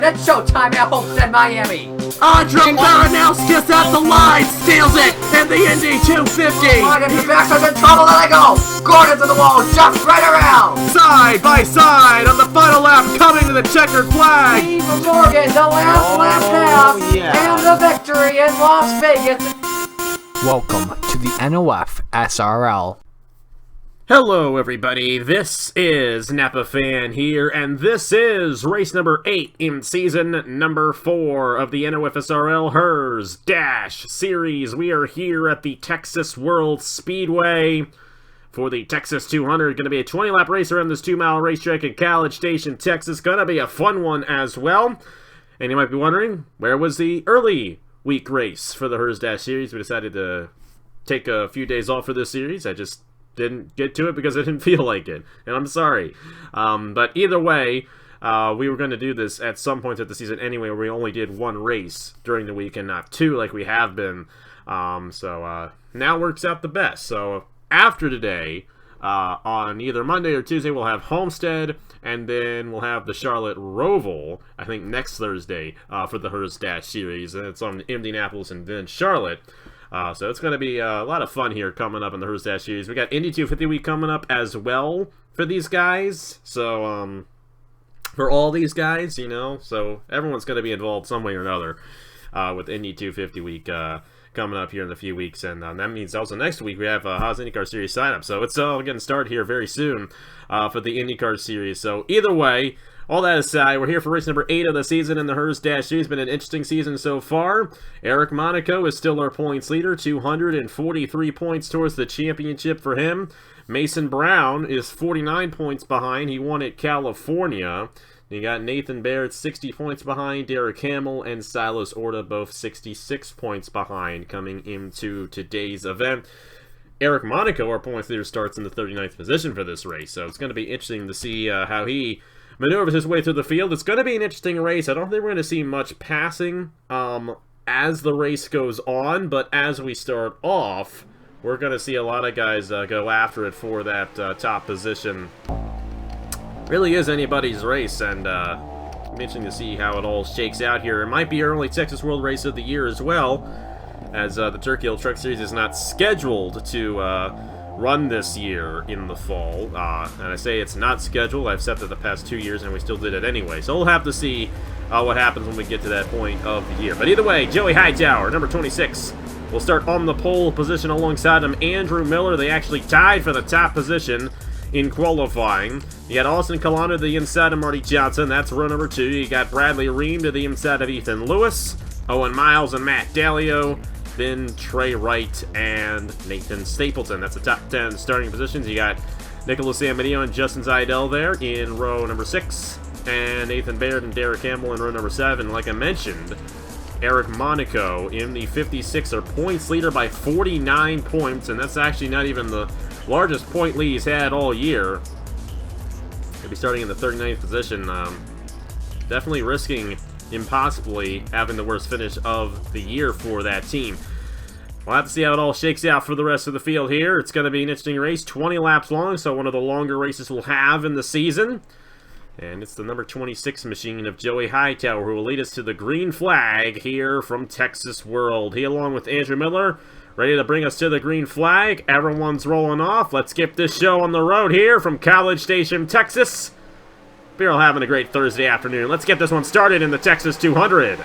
It's showtime at Homestead, Miami. Andre Baranowskis at the line, steals it in the Indy 250. Gordon to Baxter's in trouble, there they go. Gordon to the wall, jumps right around. Side by side on the final lap, coming to the checkered flag. Steve Morgan, the last lap now, and the victory in Las Vegas. Welcome to the NOFSRL. Hello everybody, this is Napa Fan here, and this is race number 8 in season number 4 of the NOFSRL Herr's Dash Series. We are here at the Texas World Speedway for the Texas 200. Going to be a 20-lap race around this 2-mile racetrack in College Station, Texas. Going to be a fun one as well. And you might be wondering, where was the early week race for the Herr's Dash Series? We decided to take a few days off for this series. I just didn't get to it because I didn't feel like it, and I'm sorry. But either way, we were going to do this at some point of the season anyway, where we only did one race during the week and not two like we have been. So now works out the best. So after today, on either Monday or Tuesday, we'll have Homestead, and then we'll have the Charlotte Roval, I think next Thursday, for the Herr's Dash Series. And it's on Indianapolis and then Charlotte. So it's going to be a lot of fun here coming up in the Herr's Dash Series. We got Indy 250 week coming up as well for these guys. So, for all these guys, you know, so everyone's going to be involved some way or another with Indy 250 week coming up here in a few weeks. And that means also next week we have Haas IndyCar Series sign-up. So it's all getting started here very soon for the IndyCar Series. So either way, all that aside, we're here for race number 8 of the season in the Herr's Dash Series. It's been an interesting season so far. Erik Monaco is still our points leader, 243 points towards the championship for him. Mason Brown is 49 points behind. He won at California. You got Nathan Baird 60 points behind. Derek Hamill and Silas Orta both 66 points behind coming into today's event. Erik Monaco, our points leader, starts in the 39th position for this race. So it's going to be interesting to see how he maneuvers his way through the field. It's going to be an interesting race. I don't think we're going to see much passing as the race goes on, but as we start off, we're going to see a lot of guys go after it for that top position. Really is anybody's race, and it's interesting to see how it all shakes out here. It might be early Texas World Race of the Year as well, as the Turkey Hill Truck Series is not scheduled to run this year in the fall, and I say it's not scheduled. I've said that the past 2 years and we still did it anyway, so we'll have to see what happens when we get to that point of the year. But either way, Joey Hightower, number 26, will start on the pole position alongside him. Andrew Miller, they actually tied for the top position in qualifying. You got Austin Colano to the inside of Marty Johnson, that's row number 2. You got Bradley Ream to the inside of Ethan Lewis, Owen Miles and Matt Dalio, then Trey Wright and Nathan Stapleton. That's the top 10 starting positions. You got Nicholas Amadeo and Justin Zidell there in row number 6, and Nathan Baird and Derek Campbell in row number 7. Like I mentioned, Erik Monaco in the 56 are points leader by 49 points, and that's actually not even the largest point lead he's had all year. He'll be starting in the 39th position. Definitely risking impossibly having the worst finish of the year for that team. We'll have to see how it all shakes out for the rest of the field here. It's going to be an interesting race, 20 laps long, so one of the longer races we'll have in the season. And it's the number 26 machine of Joey Hightower who will lead us to the green flag here from Texas World. He, along with Andrew Miller, ready to bring us to the green flag. Everyone's rolling off. Let's get this show on the road here from College Station, Texas. We're all having a great Thursday afternoon. Let's get this one started in the Texas 200.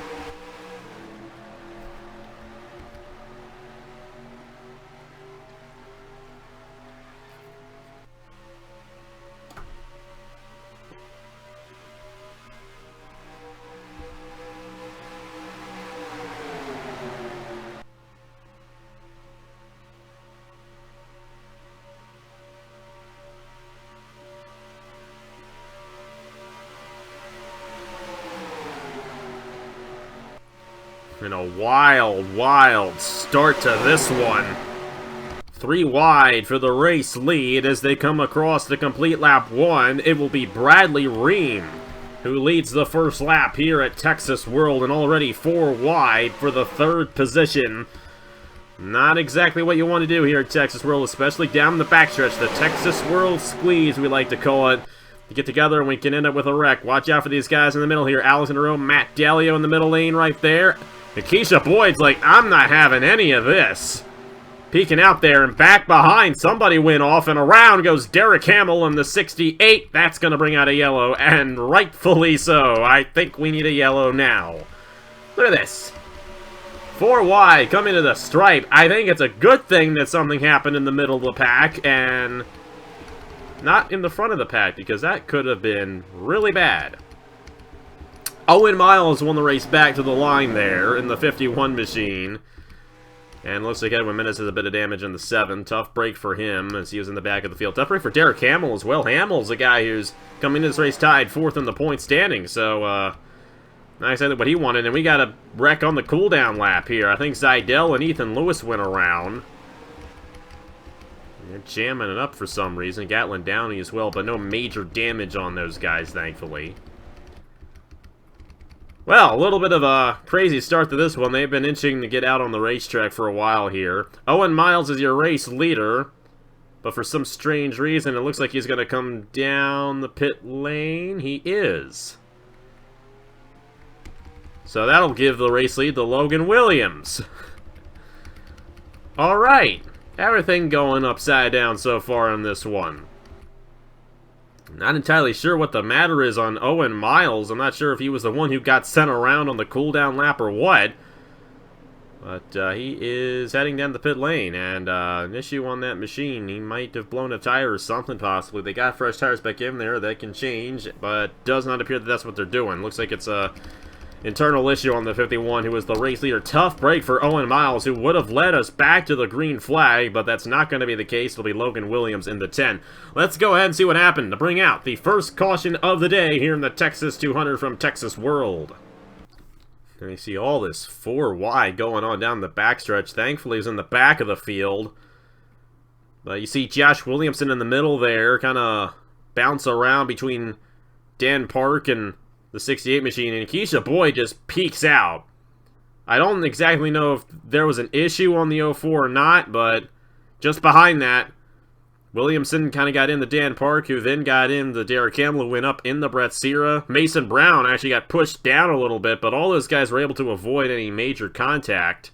And a wild start to this one. 3 wide for the race lead as they come across the complete lap 1. It will be Bradley Ream who leads the first lap here at Texas World, and already 4 wide for the 3rd position. Not exactly what you want to do here at Texas World, especially down the backstretch. The Texas World Squeeze, we like to call it. to get together and we can end up with a wreck. Watch out for these guys in the middle here. Alex in a row, Matt Dalio in the middle lane right there. Keisha Boyd's like, I'm not having any of this. Peeking out there, and back behind, somebody went off, and around goes Derek Hamill in the 68. That's going to bring out a yellow, and rightfully so. I think we need a yellow now. Look at this. 4 wide, coming to the stripe. I think it's a good thing that something happened in the middle of the pack, and not in the front of the pack, because that could have been really bad. Owen Miles won the race back to the line there in the 51 machine. And looks like Edwin Mendes has a bit of damage in the 7. Tough break for him as he was in the back of the field. Tough break for Derek Hamill as well. Hamill's a guy who's coming into this race tied 4th in the point standing. So, not exactly what he wanted. And we got a wreck on the cooldown lap here. I think Zidell and Ethan Lewis went around. They're jamming it up for some reason. Gatlin Downey as well, but no major damage on those guys, thankfully. Well, a little bit of a crazy start to this one. They've been inching to get out on the racetrack for a while here. Owen Miles is your race leader, but for some strange reason, it looks like he's going to come down the pit lane. He is. So that'll give the race lead to Logan Williams. All right. Everything going upside down so far in this one. Not entirely sure what the matter is on Owen Miles. I'm not sure if he was the one who got sent around on the cooldown lap or what. But he is heading down the pit lane, and an issue on that machine. He might have blown a tire or something, possibly. They got fresh tires back in there that can change, but does not appear that that's what they're doing. Looks like it's a internal issue on the 51, who was the race leader. Tough break for Owen Miles, who would have led us back to the green flag, but that's not going to be the case. It'll be Logan Williams in the 10. Let's go ahead and see what happened to bring out the first caution of the day here in the Texas 200 from Texas World. And you see all this 4 wide going on down the backstretch. Thankfully, he's in the back of the field. But you see Josh Williamson in the middle there, kind of bounce around between Dan Park and the 68 machine, and Keisha Boyd just peeks out. I don't exactly know if there was an issue on the 04 or not, but just behind that, Williamson kind of got in the Dan Park, who then got in the Derek Hamill, who went up in the Brett Sierra. Mason Brown actually got pushed down a little bit, but all those guys were able to avoid any major contact.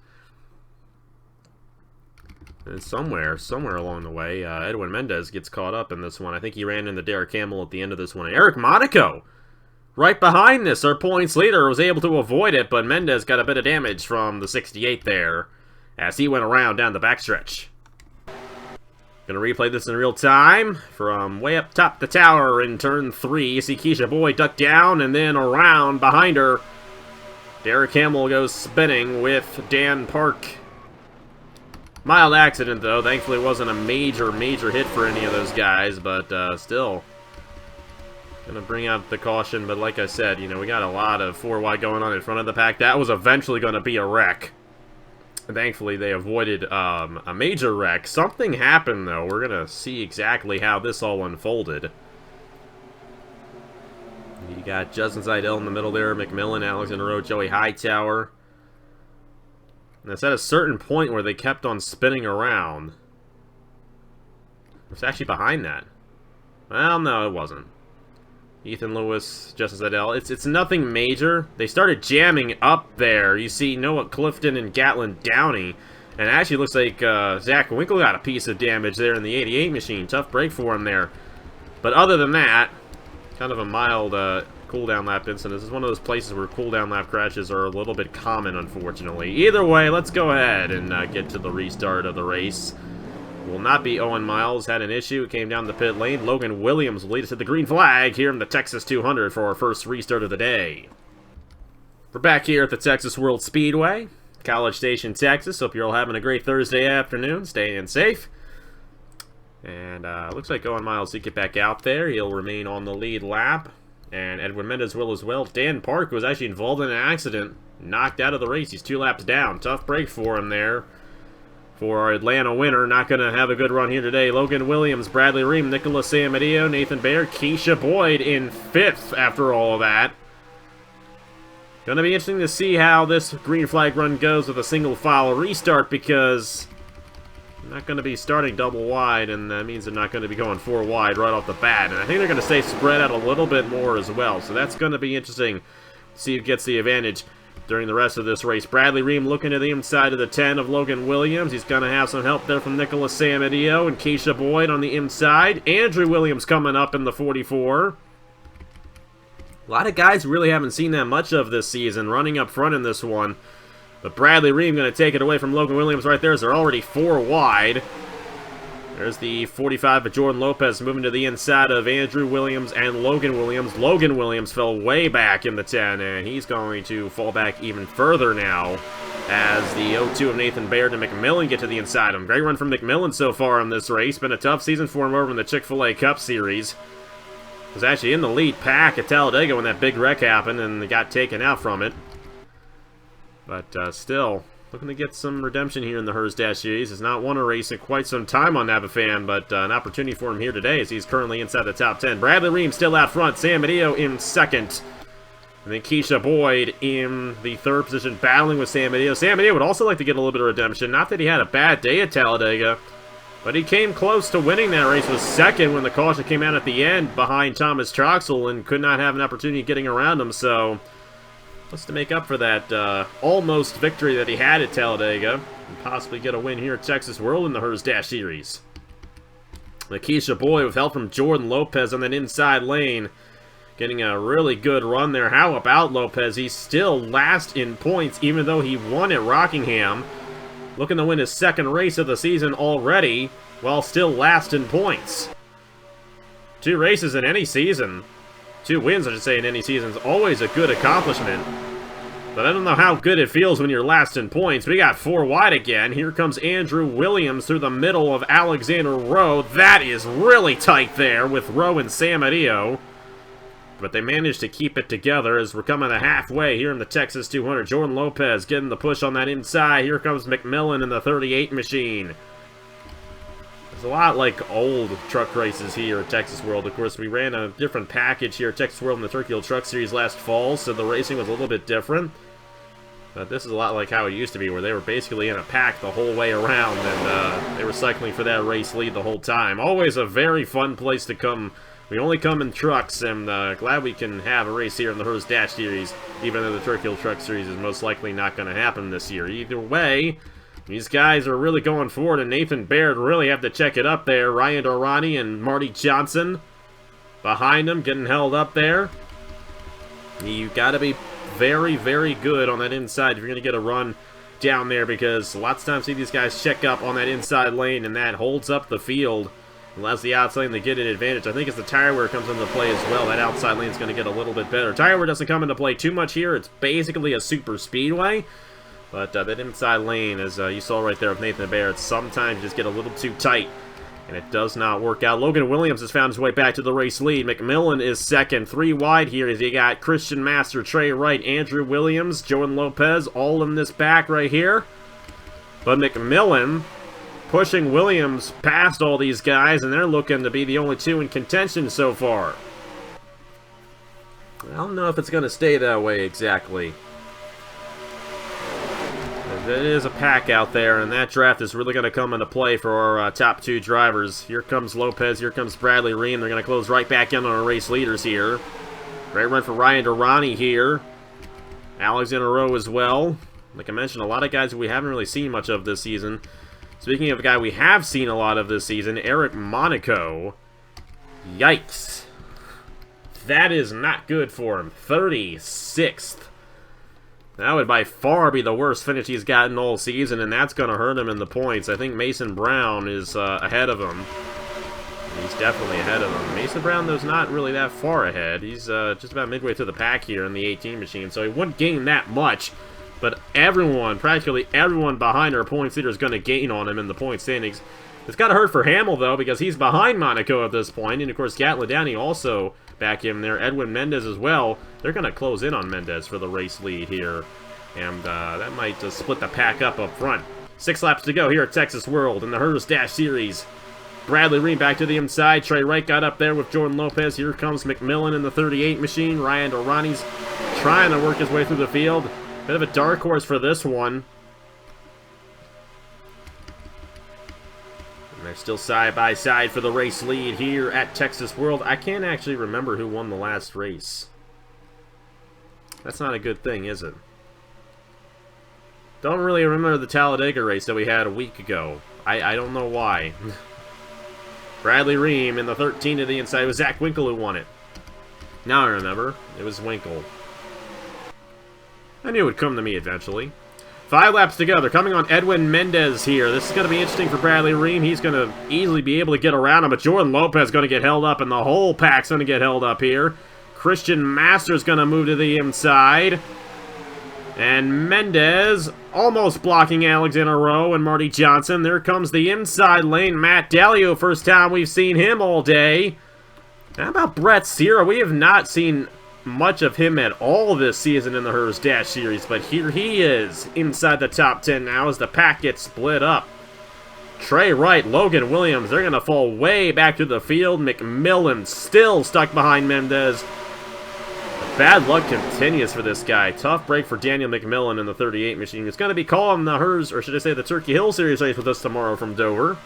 And somewhere along the way, Edwin Mendez gets caught up in this one. I think he ran into Derek Hamill at the end of this one. Erik Monaco, right behind this, our points leader, was able to avoid it, but Mendez got a bit of damage from the 68 there as he went around down the backstretch. Gonna replay this in real time from way up top the tower in turn 3. You see Keisha Boyd duck down and then around behind her. Derek Hamill goes spinning with Dan Park. Mild accident though. Thankfully it wasn't a major hit for any of those guys, but still. Gonna bring out the caution, but like I said, you know, we got a lot of 4 wide going on in front of the pack. That was eventually gonna be a wreck. Thankfully, they avoided a major wreck. Something happened, though. We're going to see exactly how this all unfolded. You got Justin Zidell in the middle there, McMillan, Alex in a row, Joey Hightower. And it's at a certain point where they kept on spinning around. It's actually behind that. Well, no, it wasn't. Ethan Lewis, Justin Zidell. It's nothing major. They started jamming up there. You see Noah Clifton and Gatlin Downey. And it actually looks like Zach Winkle got a piece of damage there in the 88 machine. Tough break for him there. But other than that, kind of a mild cooldown lap incident. This is one of those places where cooldown lap crashes are a little bit common, unfortunately. Either way, let's go ahead and get to the restart of the race. Will not be Owen Miles. Had an issue. It came down the pit lane. Logan Williams will lead us to the green flag here in the Texas 200 for our first restart of the day. We're back here at the Texas World Speedway, College Station, Texas. Hope you're all having a great Thursday afternoon. Staying safe. And looks like Owen Miles did get back out there. He'll remain on the lead lap. And Edwin Mendez will as well. Dan Park was actually involved in an accident. Knocked out of the race. He's 2 laps down. Tough break for him there. For our Atlanta winner, not going to have a good run here today. Logan Williams, Bradley Ream, Nicholas Samadeo, Nathan Baird, Keisha Boyd in 5th after all of that. Going to be interesting to see how this green flag run goes with a single file restart, because not going to be starting double wide, and that means they're not going to be going 4 wide right off the bat. And I think they're going to stay spread out a little bit more as well. So that's going to be interesting. See who gets the advantage during the rest of this race. Bradley Ream looking to the inside of the 10 of Logan Williams. He's going to have some help there from Nicholas Samadio and Keisha Boyd on the inside. Andrew Williams coming up in the 44. A lot of guys we really haven't seen that much of this season running up front in this one. But Bradley Ream going to take it away from Logan Williams right there as they're already 4 wide. There's the 45 of Jordan Lopez moving to the inside of Andrew Williams and Logan Williams. Logan Williams fell way back in the 10, and he's going to fall back even further now as the 0-2 of Nathan Baird and McMillan get to the inside of him. Great run from McMillan so far in this race. Been a tough season for him over in the Chick-fil-A Cup Series. Was actually in the lead pack at Talladega when that big wreck happened, and they got taken out from it. But still, looking to get some redemption here in the Herr's Dash Series. Has not won a race in quite some time on NAPA but an opportunity for him here today as he's currently inside the top 10. Bradley Ream still out front. Sam Medeo in second. And then Keisha Boyd in the 3rd position, battling with Sam Medeo. Sam Medeo would also like to get a little bit of redemption. Not that he had a bad day at Talladega, but he came close to winning that race. Was second when the caution came out at the end behind Thomas Troxel and could not have an opportunity getting around him. So what's to make up for that almost victory that he had at Talladega and possibly get a win here at Texas World in the Herr's Dash Series. Keisha Boyd with help from Jordan Lopez on that inside lane. Getting a really good run there. How about Lopez? He's still last in points even though he won at Rockingham. Looking to win his 2nd race of the season already while still last in points. 2 races in any season. 2 wins, I should say, in any season is always a good accomplishment. But I don't know how good it feels when you're last in points. We got 4 wide again. Here comes Andrew Williams through the middle of Alexander Rowe. That is really tight there with Rowe and Samadio. But they managed to keep it together as we're coming to halfway here in the Texas 200. Jordan Lopez getting the push on that inside. Here comes McMillan in the 38 machine. It's a lot like old truck races here at Texas World. Of course, we ran a different package here at Texas World in the Turkey Hill Truck Series last fall, so the racing was a little bit different. But this is a lot like how it used to be, where they were basically in a pack the whole way around, and they were cycling for that race lead the whole time. Always a very fun place to come. We only come in trucks, and glad we can have a race here in the Herr's Dash Series, even though the Turkey Hill Truck Series is most likely not going to happen this year. Either way, these guys are really going forward, and Nathan Baird really have to check it up there. Ryan Dorani and Marty Johnson behind him, getting held up there. You got to be very, very good on that inside if you're going to get a run down there, because lots of times see these guys check up on that inside lane, and that holds up the field. Allows the outside lane to get an advantage. I think as the tire wear comes into play as well, that outside lane is going to get a little bit better. Tire wear doesn't come into play too much here. It's basically a super speedway. But that inside lane, as you saw right there with Nathan Baird, sometimes just get a little too tight, and it does not work out. Logan Williams has found his way back to the race lead. McMillan is second. 3 wide here as you got Christian Master, Trey Wright, Andrew Williams, Jordan Lopez, all in this back right here. But McMillan pushing Williams past all these guys, and they're looking to be the only 2 in contention so far. I don't know if it's going to stay that way exactly. It is a pack out there, and that draft is really going to come into play for our top 2 drivers. Here comes Lopez, here comes Bradley Ream. They're going to close right back in on our race leaders here. Great run for Ryan Durrani here. Alexander Rowe as well. Like I mentioned, a lot of guys we haven't really seen much of this season. Speaking of a guy we have seen a lot of this season, Erik Monaco. Yikes. That is not good for him. 36th. That would by far be the worst finish he's gotten all season, and that's going to hurt him in the points. I think Mason Brown is ahead of him. He's definitely ahead of him. Mason Brown, though, is not really that far ahead. He's just about midway through the pack here in the 18 machine, so he wouldn't gain that much. But everyone, practically everyone behind our points leader is going to gain on him in the point standings. It's got to hurt for Hamill, though, because he's behind Monaco at this point. And, of course, Gatlin Downey also back in there. Edwin Mendez as well. They're going to close in on Mendez for the race lead here. And that might just split the pack up front. 6 laps to go here at Texas World in the Herr's Dash Series. Bradley Ream back to the inside. Trey Wright got up there with Jordan Lopez. Here comes McMillan in the 38 machine. Ryan Durrani's trying to work his way through the field. Bit of a dark horse for this one. They're still side by side for the race lead here at Texas World. I can't actually remember who won the last race. That's not a good thing, is it? Don't really remember the Talladega race that we had a week ago. I don't know why. Bradley Ream in the 13 to the inside. It was Zach Winkle who won it. Now I remember. It was Winkle. I knew it would come to me eventually. 5 laps together. Coming on Edwin Mendez here. This is going to be interesting for Bradley Ream. He's going to easily be able to get around him, but Jordan Lopez is going to get held up, and the whole pack's going to get held up here. Christian Master's going to move to the inside. And Mendez almost blocking Alexander Rowe and Marty Johnson. There comes the inside lane. Matt Dalio, first time we've seen him all day. How about Brett Sierra? We have not seen much of him at all this season in the Herz Dash Series, but here he is inside the top 10 now as the pack gets split up. Trey Wright, Logan Williams, they're going to fall way back to the field. McMillan still stuck behind Mendez. Bad luck continues for this guy. Tough break for Daniel McMillan in the 38 machine. He's going to be calling the Herz, or should I say the Turkey Hill Series race with us tomorrow from Dover.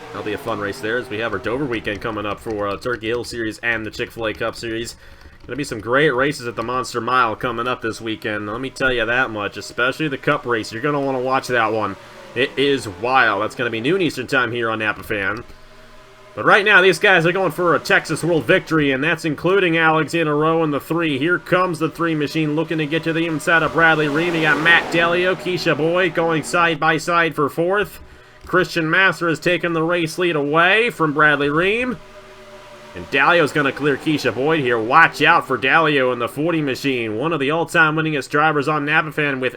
That'll be a fun race there as we have our Dover weekend coming up for Turkey Hill Series and the Chick-fil-A Cup Series. Going to be some great races at the Monster Mile coming up this weekend. Let me tell you that much, especially the Cup race. You're going to want to watch that one. It is wild. That's going to be noon Eastern time here on Napa Fan. But right now, these guys are going for a Texas World victory, and that's including Alexander Rowe in the 3. Here comes the 3 machine looking to get to the inside of Bradley Ream. You got Matt Dalio, Keisha Boyd going side by side for 4th. Christian Master has taken the race lead away from Bradley Ream. And Dalio's going to clear Keisha Boyd here. Watch out for Dalio in the 40 machine. One of the all-time winningest drivers on Napa Fan with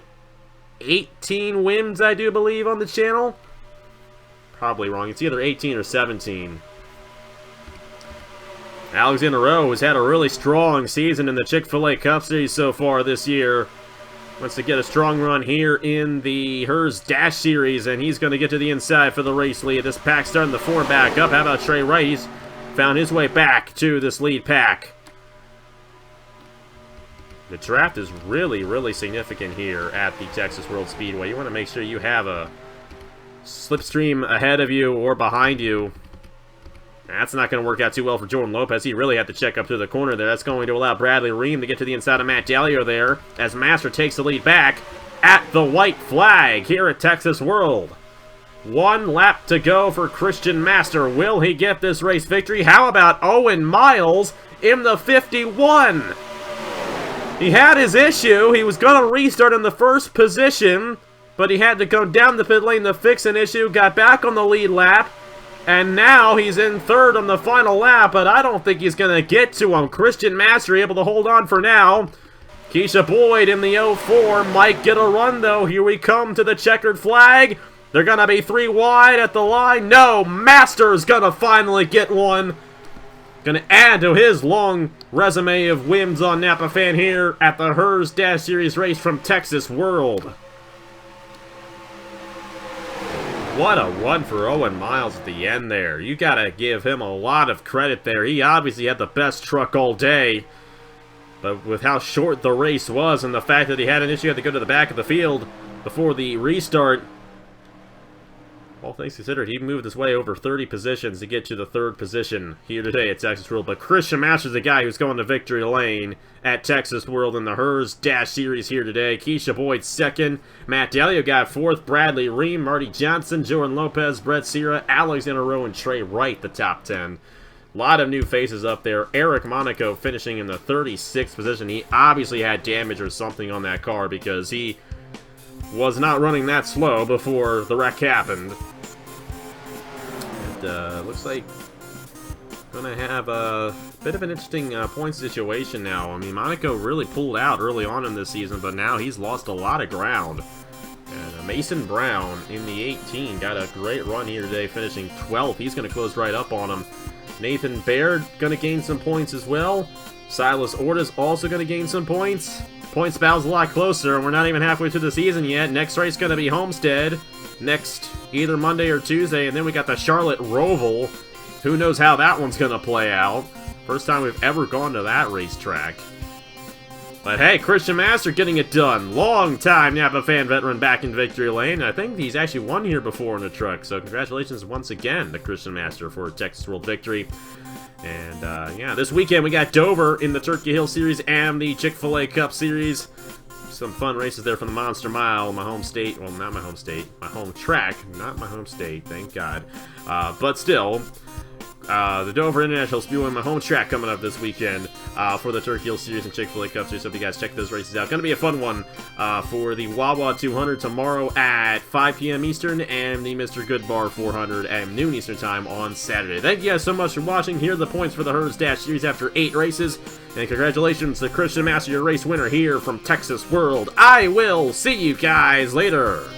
18 wins, I do believe, on the channel. Probably wrong. It's either 18 or 17. Alexander Rowe has had a really strong season in the Chick-fil-A Cup Series so far this year. Wants to get a strong run here in the Herz Dash Series, and he's going to get to the inside for the race lead. This pack's starting to form back up. How about Trey Wright? He's found his way back to this lead pack. The draft is really, really significant here at the Texas World Speedway. You want to make sure you have a slipstream ahead of you or behind you. That's not going to work out too well for Jordan Lopez. He really had to check up to the corner there. That's going to allow Bradley Ream to get to the inside of Matt Dalio there as Master takes the lead back at the white flag here at Texas World. 1 lap to go for Christian Master. Will he get this race victory? How about Owen Miles in the 51? He had his issue. He was going to restart in the first position, but he had to go down the pit lane to fix an issue, got back on the lead lap, and now he's in 3rd on the final lap, but I don't think he's going to get to him. Christian Master able to hold on for now. Keisha Boyd in the 04 might get a run, though. Here we come to the checkered flag. They're going to be 3 wide at the line. No, Master's going to finally get one. Going to add to his long resume of wins on Napa Fan here at the Herz Dash Series race from Texas World. What a run for Owen Miles at the end there. You got to give him a lot of credit there. He obviously had the best truck all day. But with how short the race was and the fact that he had an issue, he had to go to the back of the field before the restart, all things considered, he moved his way over 30 positions to get to the 3rd position here today at Texas World. But Christian Master's the guy who's going to victory lane at Texas World in the Herz Dash Series here today. Keisha Boyd 2nd. Matt Dalio got 4th. Bradley Ream, Marty Johnson, Jordan Lopez, Brett Sierra, Alexander Rowe, and Trey Wright, the top 10. A lot of new faces up there. Erik Monaco finishing in the 36th position. He obviously had damage or something on that car because he was not running that slow before the wreck happened. Looks like gonna have a bit of an interesting point situation now. I mean, Monaco really pulled out early on in this season, but now he's lost a lot of ground. And Mason Brown in the 18 got a great run here today, finishing 12th. He's gonna close right up on him. Nathan Baird gonna gain some points as well. Silas Orta's also gonna gain some points. Points battle's a lot closer, and we're not even halfway through the season yet. Next race gonna be Homestead next either Monday or Tuesday, and then we got the Charlotte Roval. Who knows how that one's gonna play out. First time we've ever gone to that racetrack. But hey, Christian Master getting it done. Long time Napa fan veteran back in victory lane. I think he's actually won here before in a truck, so congratulations once again to Christian Master for Texas World victory. And yeah, this weekend we got Dover in the Turkey Hill Series and the Chick-fil-A Cup Series. Some fun races there from the Monster Mile, my home state. Well, not my home state, my home track, not my home state, thank God. But still, the Dover International Speedway, my home track, coming up this weekend for the Turkey Hill Series and Chick-fil-A Cup Series. Hope you guys check those races out. Going to be a fun one for the Wawa 200 tomorrow at 5 p.m. Eastern and the Mr. Goodbar 400 at noon Eastern time on Saturday. Thank you guys so much for watching. Here are the points for the Herz Dash Series after 8 races. And congratulations to Christian Master, your race winner here from Texas World. I will see you guys later.